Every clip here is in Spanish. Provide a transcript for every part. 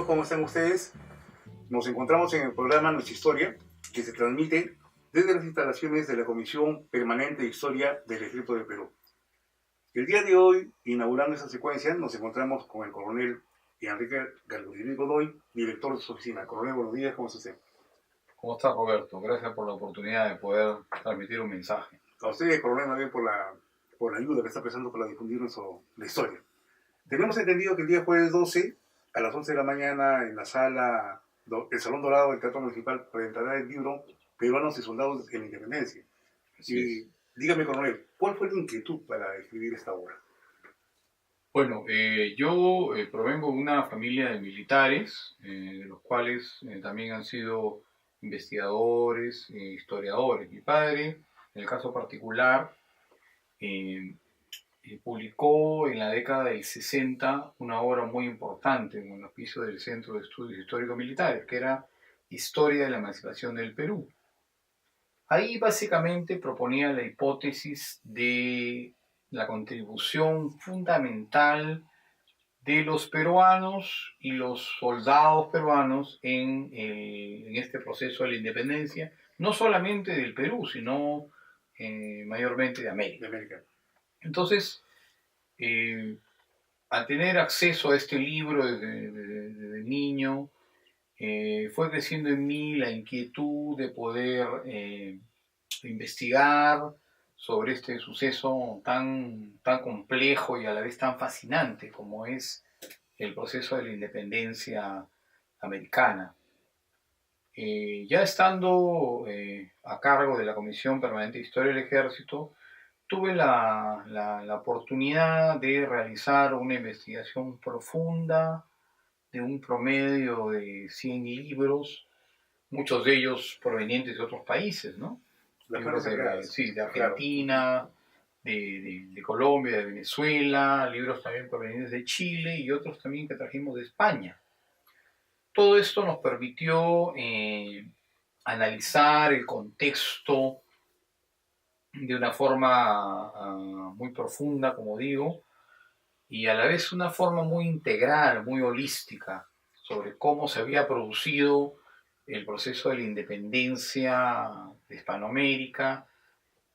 ¿cómo están ustedes? Nos encontramos en el programa Nuestra Historia, que se transmite desde las instalaciones de la Comisión Permanente de Historia del Ejército del Perú. El día de hoy, inaugurando esta secuencia, nos encontramos con el coronel Enrique Galudini Godoy, director de su oficina. Coronel, buenos días, ¿cómo está usted? ¿Cómo está, Roberto? Gracias por la oportunidad de poder transmitir un mensaje. A usted, coronel, también por la ayuda que está prestando para difundir la historia. Tenemos entendido que el día jueves 12, a las 11 de la mañana, en la sala, el Salón Dorado del Teatro Municipal, presentará el libro Peruanos y Soldados en la Independencia. Y dígame, coronel, ¿cuál fue la inquietud para escribir esta obra? Bueno, yo provengo de una familia de militares, de los cuales también han sido investigadores, historiadores. Mi padre, en el caso particular, publicó en la década del 60 una obra muy importante en el auspicio del Centro de Estudios Históricos Militares, que era Historia de la Emancipación del Perú. Ahí básicamente proponía la hipótesis de la contribución fundamental de los peruanos y los soldados peruanos en este proceso de la independencia, no solamente del Perú, sino mayormente de América. Entonces, al tener acceso a este libro desde niño, fue creciendo en mí la inquietud de poder investigar sobre este suceso tan complejo y a la vez tan fascinante como es el proceso de la independencia americana. Ya estando a cargo de la Comisión Permanente de Historia del Ejército, tuve la oportunidad de realizar una investigación profunda de un promedio de 100 libros, muchos de ellos provenientes de otros países, ¿no? Libros de Argentina, de Colombia, de Venezuela, libros también provenientes de Chile y otros también que trajimos de España. Todo esto nos permitió analizar el contexto de una forma muy profunda, como digo, y a la vez una forma muy integral, muy holística, sobre cómo se había producido el proceso de la independencia de Hispanoamérica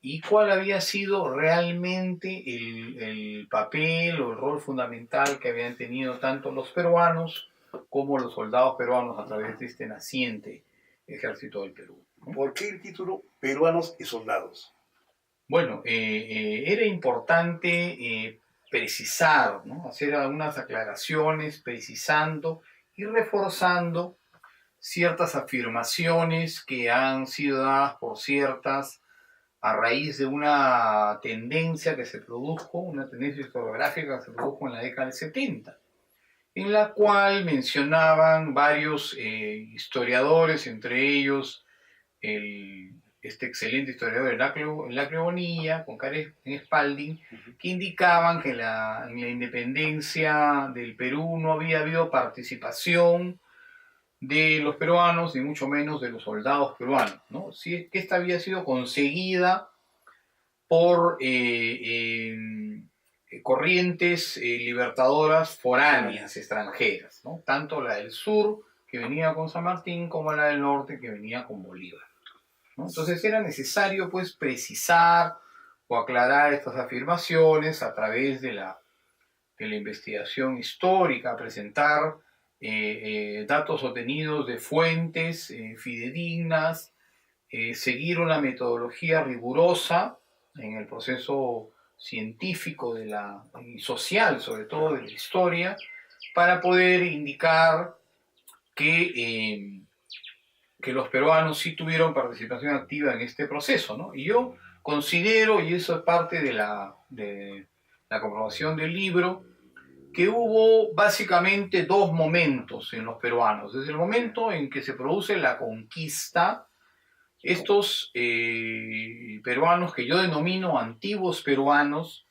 y cuál había sido realmente el papel o el rol fundamental que habían tenido tanto los peruanos como los soldados peruanos a través de este naciente ejército del Perú, ¿no? ¿Por qué el título Peruanos y Soldados? Bueno, era importante precisar, ¿no? Hacer algunas aclaraciones, precisando y reforzando ciertas afirmaciones que han sido dadas por ciertas a raíz de una tendencia que se produjo, una tendencia historiográfica que se produjo en la década del 70, en la cual mencionaban varios historiadores, entre ellos este excelente historiador Heraclio Bonilla, con Karen Spalding, que indicaban que en la independencia del Perú no había habido participación de los peruanos, ni mucho menos de los soldados peruanos, ¿no? Si es que esta había sido conseguida por corrientes libertadoras foráneas, extranjeras, ¿no? Tanto la del sur, que venía con San Martín, como la del norte, que venía con Bolívar, ¿no? Entonces era necesario, pues, precisar o aclarar estas afirmaciones a través de la investigación histórica, presentar datos obtenidos de fuentes fidedignas, seguir una metodología rigurosa en el proceso científico y social, sobre todo de la historia, para poder indicar que los peruanos sí tuvieron participación activa en este proceso, ¿no? Y yo considero, y eso es parte de la comprobación del libro, que hubo básicamente dos momentos en los peruanos. Desde el momento en que se produce la conquista, estos peruanos, que yo denomino antiguos peruanos,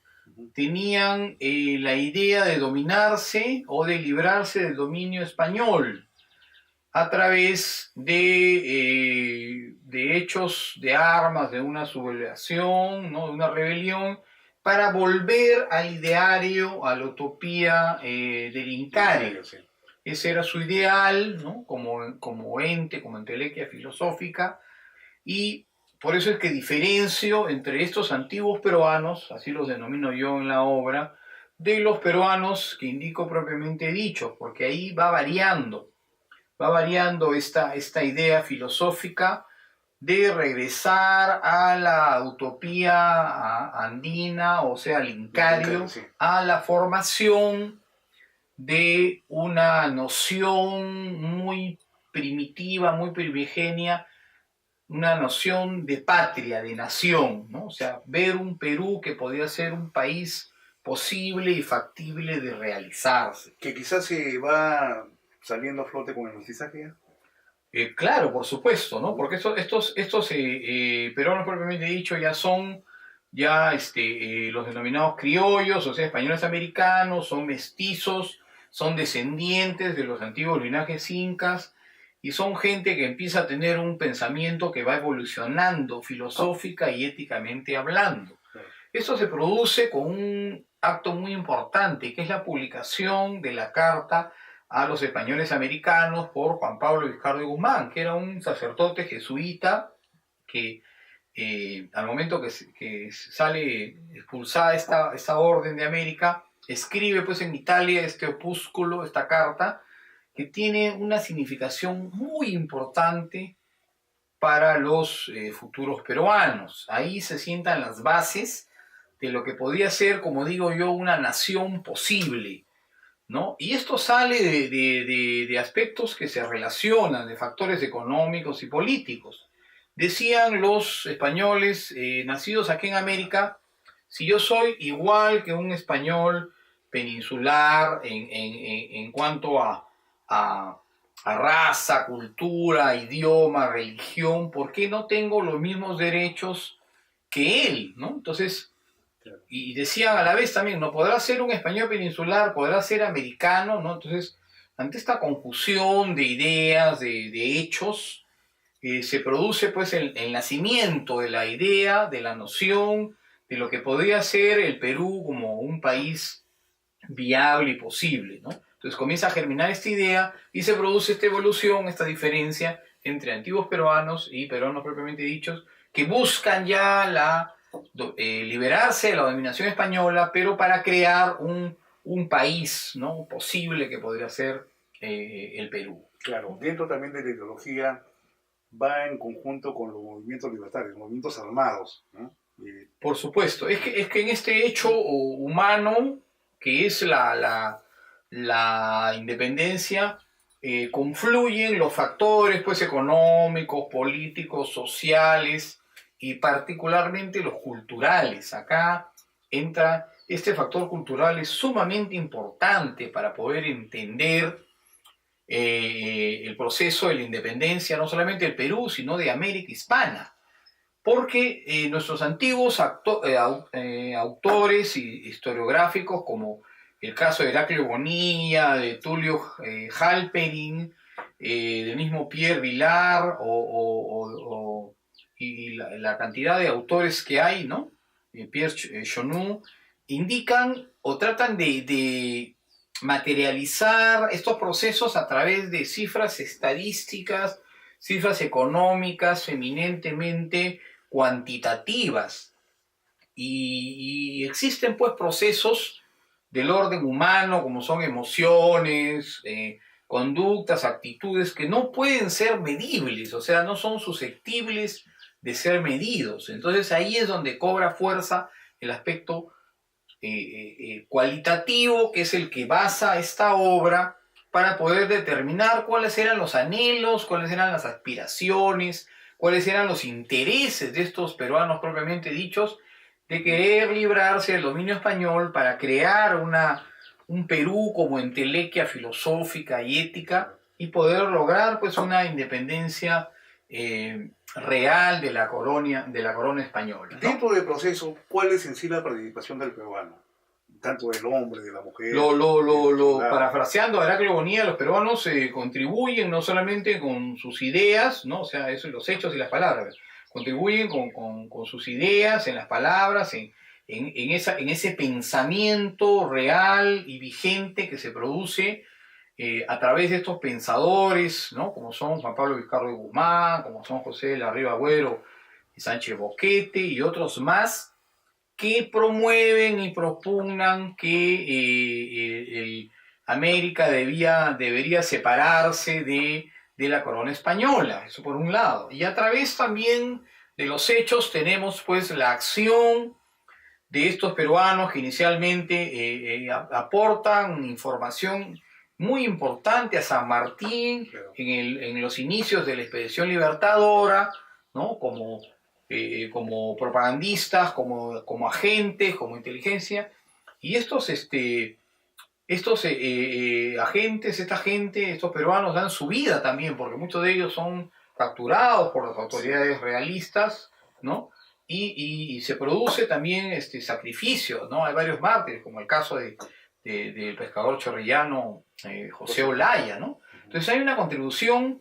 tenían la idea de dominarse o de librarse del dominio español a través de hechos de armas, de una sublevación, ¿no? De una rebelión, para volver al ideario, a la utopía del Incario. Ese era su ideal, ¿no? Como ente, como entelequia filosófica, y por eso es que diferencio entre estos antiguos peruanos, así los denomino yo en la obra, de los peruanos que indico propiamente dicho, porque ahí va variando esta idea filosófica de regresar a la utopía andina, o sea, al Incario, Sí. a la formación de una noción muy primitiva, muy primigenia, una noción de patria, de nación, ¿no? O sea, ver un Perú que podía ser un país posible y factible de realizarse. Que quizás se va saliendo a flote con el mestizaje. Claro, por supuesto, ¿no? Porque estos peruanos propiamente dicho ya son los denominados criollos, o sea, españoles americanos, son mestizos, son descendientes de los antiguos linajes incas y son gente que empieza a tener un pensamiento que va evolucionando filosófica y éticamente hablando. Esto se produce con un acto muy importante, que es la publicación de la Carta a los españoles americanos por Juan Pablo Vizcarra y Guzmán, que era un sacerdote jesuita que al momento que sale expulsada esta orden de América, escribe pues en Italia este opúsculo, esta carta, que tiene una significación muy importante para los futuros peruanos. Ahí se sientan las bases de lo que podría ser, como digo yo, una nación posible, ¿no? Y esto sale de aspectos que se relacionan, de factores económicos y políticos. Decían los españoles nacidos aquí en América, si yo soy igual que un español peninsular en cuanto a raza, cultura, idioma, religión, ¿por qué no tengo los mismos derechos que él? ¿No? Entonces, y decían a la vez también, no podrá ser un español peninsular, podrá ser americano, ¿no? Entonces, ante esta confusión de ideas, de hechos, se produce pues el nacimiento de la idea, de la noción, de lo que podría ser el Perú como un país viable y posible, ¿no? Entonces comienza a germinar esta idea y se produce esta evolución, esta diferencia entre antiguos peruanos y peruanos propiamente dichos, que buscan ya liberarse de la dominación española, pero para crear un país, ¿no? Posible que podría ser el Perú. Claro, dentro también de la ideología va en conjunto con los movimientos libertarios, movimientos armados, ¿no? Por supuesto, es que en este hecho humano, que es la independencia, confluyen los factores pues, económicos, políticos, sociales y particularmente los culturales. Acá entra este factor cultural, es sumamente importante para poder entender el proceso de la independencia, no solamente del Perú, sino de América Hispana. Porque nuestros antiguos autores y historiográficos, como el caso de Heraclio Bonilla, de Tulio Halperin, del mismo Pierre Vilar, y la cantidad de autores que hay, ¿no? Pierre Chonoux, indican o tratan de materializar estos procesos a través de cifras estadísticas, cifras económicas eminentemente cuantitativas. Y existen pues procesos del orden humano, como son emociones, conductas, actitudes, que no pueden ser medibles, o sea, no son susceptibles de ser medidos. Entonces ahí es donde cobra fuerza el aspecto cualitativo, que es el que basa esta obra para poder determinar cuáles eran los anhelos, cuáles eran las aspiraciones, cuáles eran los intereses de estos peruanos propiamente dichos, de querer librarse del dominio español para crear un Perú como entelequia filosófica y ética y poder lograr pues una independencia real de la corona española, ¿no? Dentro del proceso, ¿cuál es en sí la participación del peruano? Tanto del hombre, de la mujer. Parafraseando a Heraclio Bonilla, los peruanos contribuyen no solamente con sus ideas, ¿no? O sea, eso, los hechos y las palabras, contribuyen con sus ideas, en las palabras, en ese pensamiento real y vigente que se produce a través de estos pensadores, ¿no? Como son Juan Pablo Vizcarra de Guzmán, como son José de la Riva Agüero y Sánchez Boquete y otros más, que promueven y propugnan que América debería separarse de la corona española, eso por un lado. Y a través también de los hechos tenemos pues la acción de estos peruanos que inicialmente aportan información muy importante a San Martín en los inicios de la expedición libertadora, ¿no? Como propagandistas, como agentes, como inteligencia. Y estos agentes, esta gente, estos peruanos dan su vida también, porque muchos de ellos son capturados por las autoridades realistas, ¿no? Y se produce también sacrificio, ¿no? Hay varios mártires, como el caso del pescador chorrillano José Olaya, ¿no? Entonces hay una contribución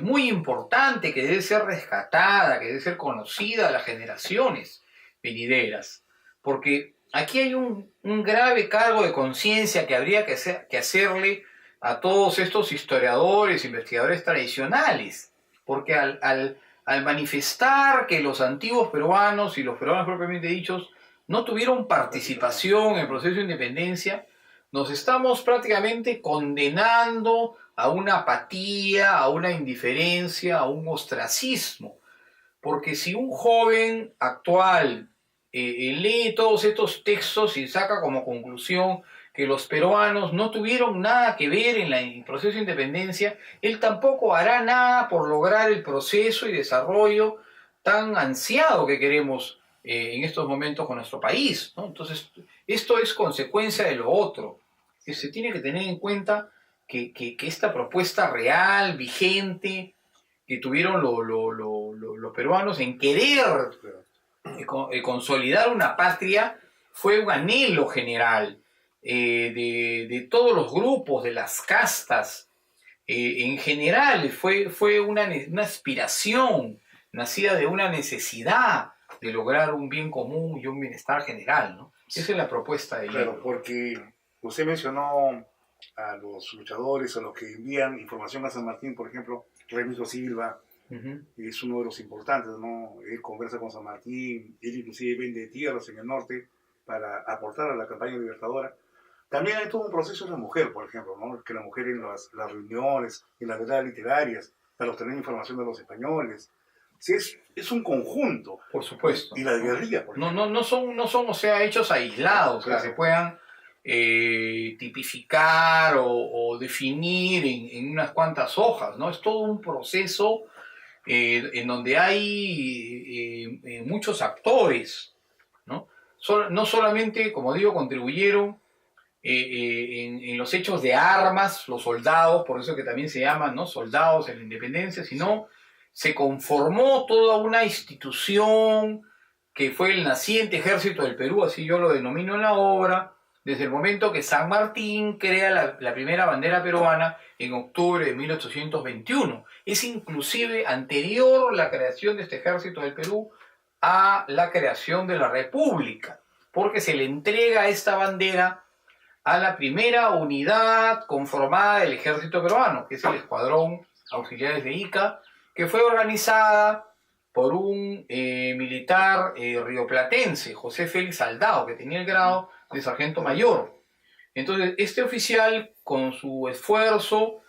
muy importante que debe ser rescatada, que debe ser conocida a las generaciones venideras, porque aquí hay un grave cargo de conciencia que habría que hacerle a todos estos historiadores, investigadores tradicionales, porque al manifestar que los antiguos peruanos y los peruanos propiamente dichos no tuvieron participación en el proceso de independencia, nos estamos prácticamente condenando a una apatía, a una indiferencia, a un ostracismo. Porque si un joven actual lee todos estos textos y saca como conclusión que los peruanos no tuvieron nada que ver en el proceso de independencia, él tampoco hará nada por lograr el proceso y desarrollo tan ansiado que queremos en estos momentos con nuestro país, ¿no? Entonces, esto es consecuencia de lo otro. Que se tiene que tener en cuenta que esta propuesta real, vigente, que tuvieron los peruanos en querer consolidar una patria, fue un anhelo general de todos los grupos, de las castas, en general, fue una aspiración nacida de una necesidad de lograr un bien común y un bienestar general, ¿no? Esa es la propuesta del libro. Claro, porque usted mencionó a los luchadores, a los que envían información a San Martín, por ejemplo, Remigio Silva, es uno de los importantes, ¿no? Él conversa con San Martín, él inclusive vende tierras en el norte para aportar a la campaña libertadora. También hay todo un proceso de la mujer, por ejemplo, ¿no? Que la mujer en las reuniones, en las vedadas literarias, para obtener información de los españoles. Sí, es un conjunto. Por supuesto. Y la guerrilla, por ejemplo. No son, o sea, hechos aislados, claro, que se puedan tipificar o definir en unas cuantas hojas, ¿no? Es todo un proceso en donde hay muchos actores, ¿no? No solamente, como digo, contribuyeron en los hechos de armas, los soldados, por eso que también se llaman, ¿no?, soldados en la independencia, sino se conformó toda una institución que fue el naciente Ejército del Perú, así yo lo denomino en la obra, desde el momento que San Martín crea la primera bandera peruana en octubre de 1821. Es inclusive anterior la creación de este Ejército del Perú a la creación de la República, porque se le entrega esta bandera a la primera unidad conformada del Ejército peruano, que es el Escuadrón Auxiliares de Ica, que fue organizada por un militar rioplatense, José Félix Aldao, que tenía el grado de sargento mayor. Entonces, este oficial, con su esfuerzo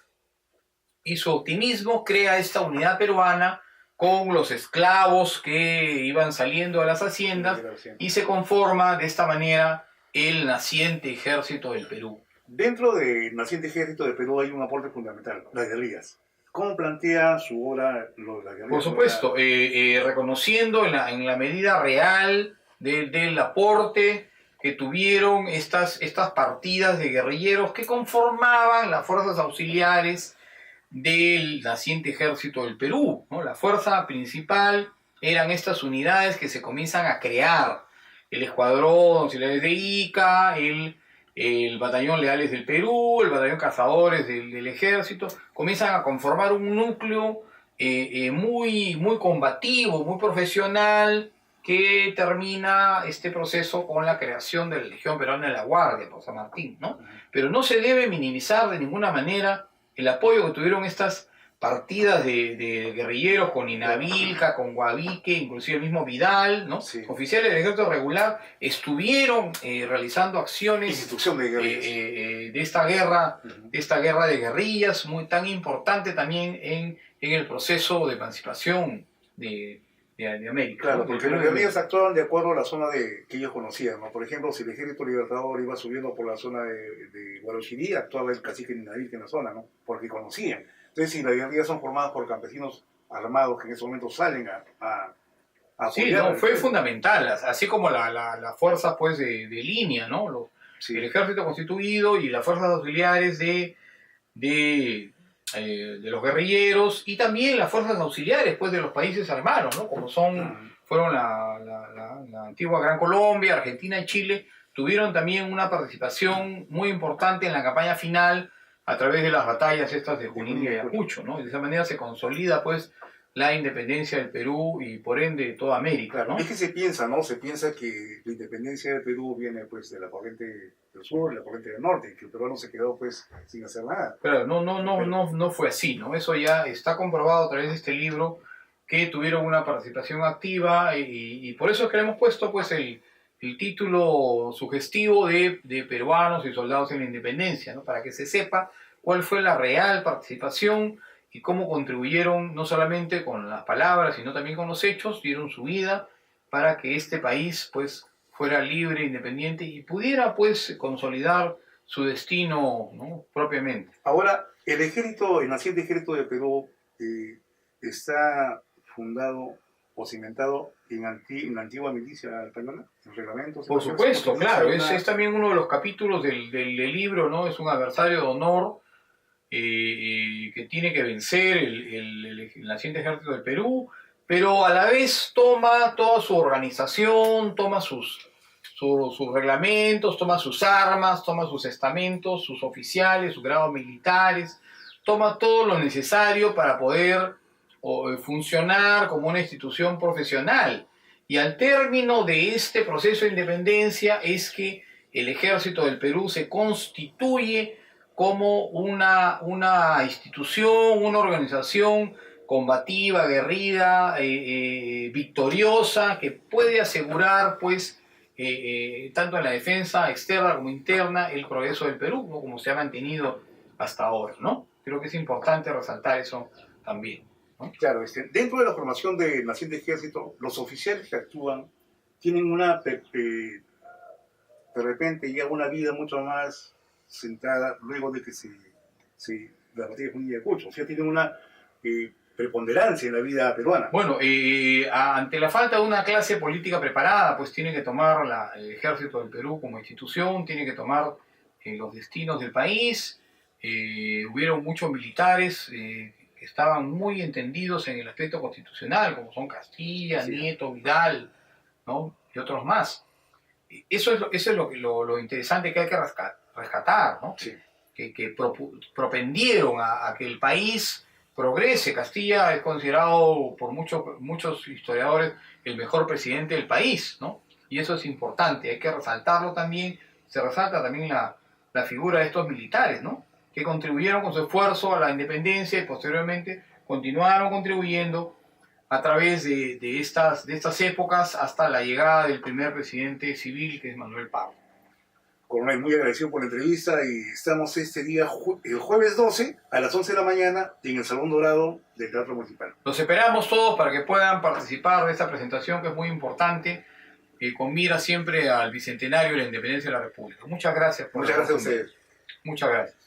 y su optimismo, crea esta unidad peruana con los esclavos que iban saliendo a las haciendas y se conforma de esta manera el naciente Ejército del Perú. Dentro del naciente Ejército del Perú hay un aporte fundamental, las guerrillas. ¿Cómo plantea su obra las guerrillas? Por supuesto, reconociendo en la medida real del aporte que tuvieron estas partidas de guerrilleros que conformaban las fuerzas auxiliares del naciente Ejército del Perú, ¿no? La fuerza principal eran estas unidades que se comienzan a crear: el Escuadrón Auxiliares de Ica, el Batallón Leales del Perú, el Batallón Cazadores del Ejército, comienzan a conformar un núcleo muy combativo, muy profesional, que termina este proceso con la creación de la Legión Peruana de la Guardia por San Martín, ¿no? Pero no se debe minimizar de ninguna manera el apoyo que tuvieron estas partidas de guerrilleros con Inavilca, con Guavique, inclusive el mismo Vidal, ¿no? Sí. Oficiales del ejército regular estuvieron realizando acciones Institución de guerrillas. de esta guerra de guerrillas, muy tan importante también en el proceso de emancipación de América. Claro, ¿no? porque las guerrillas actuaban de acuerdo a la zona que ellos conocían, ¿no? Por ejemplo, si el ejército libertador iba subiendo por la zona de Guarochirí, actuaba el cacique Ninavilca en la zona, ¿no? Porque conocían. Entonces, si las guerrillas son formadas por campesinos armados que en ese momento salen a sí, apoyar, no, fue fundamental, así como la fuerza pues de línea, ¿no? sí. El ejército constituido y las fuerzas auxiliares de los guerrilleros y también las fuerzas auxiliares pues de los países hermanos, ¿no? Como fueron la antigua Gran Colombia, Argentina y Chile, tuvieron también una participación muy importante en la campaña final a través de las batallas estas de Junín y Ayacucho, ¿no? De esa manera se consolida pues la independencia del Perú y por ende de toda América, Claro, ¿no? es que se piensa, ¿no? Se piensa que la independencia del Perú viene pues de la corriente del sur, la corriente del norte, y que el peruano se quedó pues sin hacer nada. Pero no fue así, ¿no? Eso ya está comprobado a través de este libro que tuvieron una participación activa y por eso es que le hemos puesto pues el título sugestivo de peruanos y soldados en la independencia, ¿no? Para que se sepa cuál fue la real participación y cómo contribuyeron no solamente con las palabras, sino también con los hechos, dieron su vida para que este país pues fuera libre, independiente y pudiera pues consolidar su destino, ¿no? Propiamente. Ahora, el naciente ejército de Perú está fundado o cimentado en la antigua milicia española, en reglamentos. Por supuesto, claro, es también uno de los capítulos del libro, ¿no? Es un adversario de honor que tiene que vencer el naciente ejército del Perú, pero a la vez toma toda su organización, toma sus reglamentos, toma sus armas, toma sus estamentos, sus oficiales, sus grados militares, toma todo lo necesario para poder funcionar como una institución profesional. Y al término de este proceso de independencia es que el ejército del Perú se constituye como una institución, una organización combativa, aguerrida, victoriosa, que puede asegurar, pues, tanto en la defensa externa como interna, el progreso del Perú, ¿no? Como se ha mantenido hasta ahora, ¿no? Creo que es importante resaltar eso también, ¿no? Claro, dentro de la formación del naciente ejército, los oficiales que actúan tienen de repente ya una vida mucho más centrada luego de que la batalla de Junín y Ayacucho, o sea, tienen una preponderancia en la vida peruana. Bueno, ante la falta de una clase política preparada, pues tiene que tomar el ejército del Perú como institución, tiene que tomar los destinos del país. Hubieron muchos militares que estaban muy entendidos en el aspecto constitucional, como son Castilla, sí, Nieto, Vidal, ¿no? Y otros más. Eso es lo interesante que hay que rescatar, ¿no? Sí. Que propendieron a que el país progrese. Castilla es considerado por muchos historiadores el mejor presidente del país, ¿no? Y eso es importante, hay que resaltarlo también. Se resalta también la figura de estos militares, ¿no? Que contribuyeron con su esfuerzo a la independencia y posteriormente continuaron contribuyendo a través de estas épocas hasta la llegada del primer presidente civil, que es Manuel Parra. Coronel, muy agradecido por la entrevista y estamos este día, el jueves 12 a las 11 de la mañana en el Salón Dorado del Teatro Municipal. Los esperamos todos para que puedan participar de esta presentación que es muy importante, con mira siempre al bicentenario de la independencia de la República. Muchas gracias. Muchas gracias a ustedes. Muchas gracias.